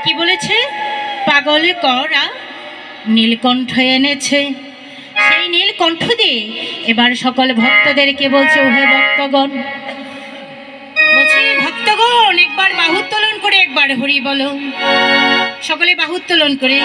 কি বলেছে? পাগল করা নীলকণ্ঠ এনেছে। সেই নীলকণ্ঠ দিয়ে এবার সকল ভক্তদেরকে বলছে, ওহে ভক্তগণ, বলছে ভক্তগণ একবার বাহু উত্তোলন করে একবার হরি বলো। সকলে বাহু উত্তোলন করে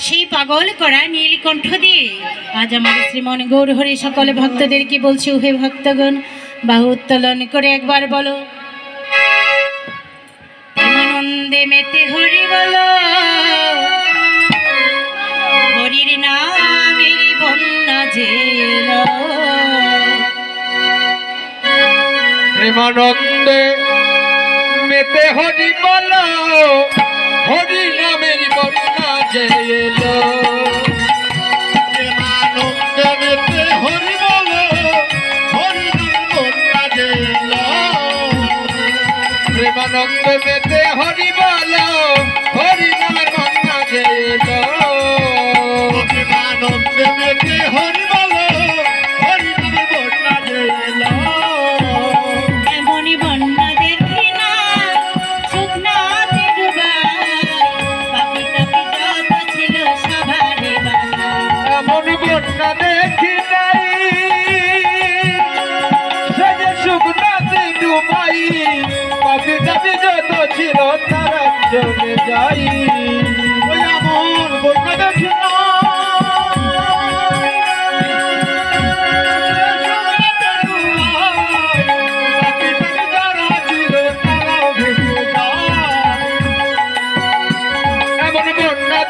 সেই পাগল করা নীলকণ্ঠ দিয়ে আজ আমার শ্রীমন গৌর হরি সকল ভক্তদেরকে বলছে, ওহে ভক্তগণ বাহু উত্তোলন করে একবার বলো, আনন্দে মেতে হরি বলো, হরির নামের বন্যা জেল। প্রেমানন্দে মেতে হরি বলো, হরি নামের বন্যা জেল। প্রেমানন্দে মেতে হরি বলো, হরি নামের বন্যা জেল। প্রেমানন্দে মেতে হরি বলো, হরি নামের বন্যা জেল। প্রেমানন্দে মেতে হরি বলো, হরি নামের বন্যা জেল। এমনই বন্যা দেখি না শুকনাতে ডুবাই, পাপি তাপি যত ছিল সবারে বাসায়। এমন বন্যা দেখি নাই, সে যে শুকনাতে ডুবাই, পাপি তাপি যত ছিল তারা চলে যাই। এমন বন্যা দেখি না,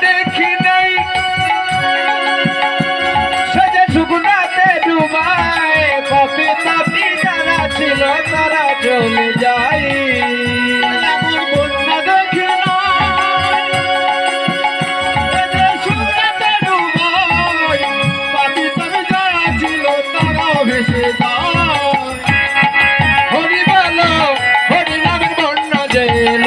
দেখি নাই, সে যে শুকনাতে ডুবাই, পাপি তাপি যারা ছিল তারা চলে যায়। এমন বন্যা দেখি না, সে যে শুকনাতে ডুবাই, পাপি তাপি যারা ছিল তারা ভেসে যায়। হরি বলো, হরি নামের বন্যা জেল।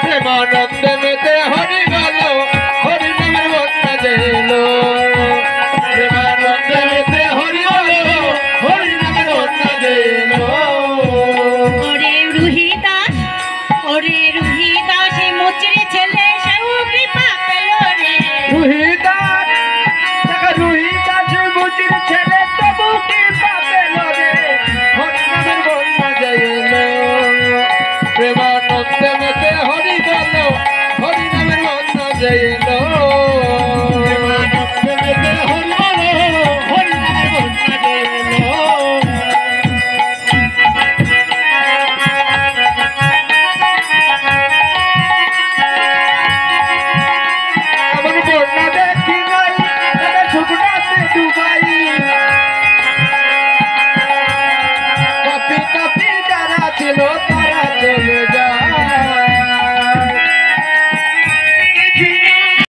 প্রেমানন্দে মেতে হরি বলো, হরি নামের বন্যা জেল। প্রেমানন্দে মেতে হরি বলো, হরি নামের বন্যা জেল। ওরে রুহি দাস, ওরে রুহি দাস, এই মুচড়ে ছেলে